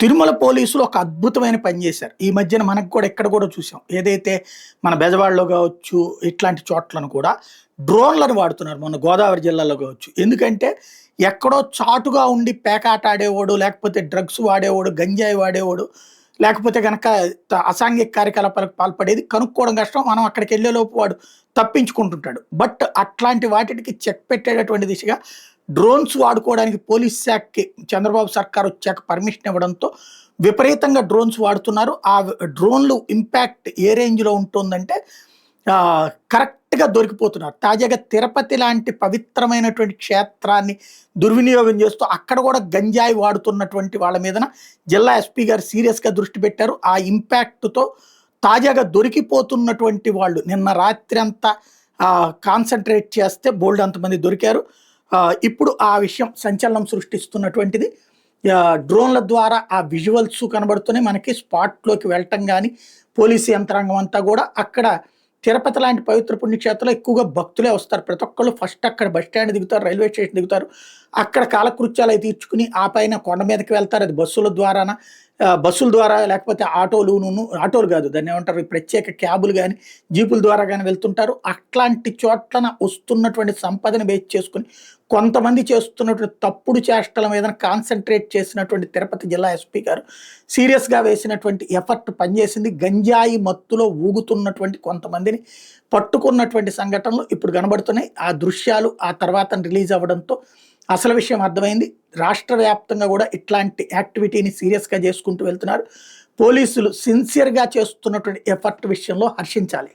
తిరుమల పోలీసులు ఒక అద్భుతమైన పని చేశారు. ఈ మధ్యన మనకు కూడా ఇక్కడ కూడా చూసాం. ఏదైతే మన బెజవాడలో కావచ్చు, ఇట్లాంటి చోట్లను కూడా డ్రోన్లను వాడుతున్నారు. మొన్న గోదావరి జిల్లాలో కావచ్చు. ఎందుకంటే ఎక్కడో చాటుగా ఉండి పేకాట ఆడేవాడు, లేకపోతే డ్రగ్స్ వాడేవాడు, గంజాయి వాడేవాడు, లేకపోతే గనక అసాంఘిక కార్యకలాపాలకు పాల్పడేది కనుక్కోవడం కష్టం. మనం అక్కడికి వెళ్ళేలోపు వాడు తప్పించుకుంటుంటాడు. బట్ అట్లాంటి వాటికి చెక్ పెట్టేటటువంటి దిశగా డ్రోన్స్ వాడుకోవడానికి పోలీస్ శాఖకి చంద్రబాబు సర్కార్ వచ్చాక పర్మిషన్ ఇవ్వడంతో విపరీతంగా డ్రోన్స్ వాడుతున్నారు. ఆ డ్రోన్లు ఇంపాక్ట్ ఏ రేంజ్లో ఉంటుందంటే కరెక్ట్గా దొరికిపోతున్నారు. తాజాగా తిరుపతి లాంటి పవిత్రమైనటువంటి క్షేత్రాన్ని దుర్వినియోగం చేస్తూ అక్కడ కూడా గంజాయి వాడుతున్నటువంటి వాళ్ళ మీదన జిల్లా ఎస్పీ గారు సీరియస్గా దృష్టి పెట్టారు. ఆ ఇంపాక్ట్తో తాజాగా దొరికిపోతున్నటువంటి వాళ్ళు నిన్న రాత్రి అంతా కాన్సన్ట్రేట్ చేస్తే బోల్డ్ అంతమంది దొరికారు. ఇప్పుడు ఆ విషయం సంచలనం సృష్టిస్తున్నటువంటిది. డ్రోన్ల ద్వారా ఆ విజువల్స్ కనబడుతున్నాయి మనకి. స్పాట్లోకి వెళ్ళటం కానీ పోలీసు యంత్రాంగం అంతా కూడా అక్కడ తిరుపతి లాంటి పవిత్ర పుణ్యక్షేత్రంలో ఎక్కువగా భక్తులే వస్తారు. ప్రతి ఒక్కళ్ళు ఫస్ట్ అక్కడ బస్ స్టాండ్ దిగుతారు, రైల్వే స్టేషన్ దిగుతారు, అక్కడ కాలకృత్యాలు అవి తీర్చుకుని ఆ పైన కొండ మీదకి వెళ్తారు. అది బస్సుల ద్వారా లేకపోతే ఆటోలు కాదు, దాన్ని ఏమంటారు, ప్రత్యేక క్యాబులు కానీ జీపుల ద్వారా కానీ వెళ్తుంటారు. అట్లాంటి చోట్లన వస్తున్నటువంటి సంపదను బేస్ చేసుకుని కొంతమంది చేస్తున్నటువంటి తప్పుడు చేష్టల మీద కాన్సన్ట్రేట్ చేసినటువంటి తిరుపతి జిల్లా ఎస్పీ గారు సీరియస్గా వేసినటువంటి ఎఫర్ట్ పనిచేసింది. గంజాయి మత్తులో ఊగుతున్నటువంటి కొంతమందిని పట్టుకున్నటువంటి సంఘటనలు ఇప్పుడు కనబడుతున్నాయి. ఆ దృశ్యాలు ఆ తర్వాత రిలీజ్ అవ్వడంతో అసలు విషయం అర్థమైంది. రాష్ట్ర వ్యాప్తంగా కూడా ఇట్లాంటి యాక్టివిటీని సీరియస్గా చేసుకుంటూ వెళ్తున్నారు. పోలీసులు సిన్సియర్గా చేస్తున్నటువంటి ఎఫర్ట్ విషయంలో హర్షించాలి.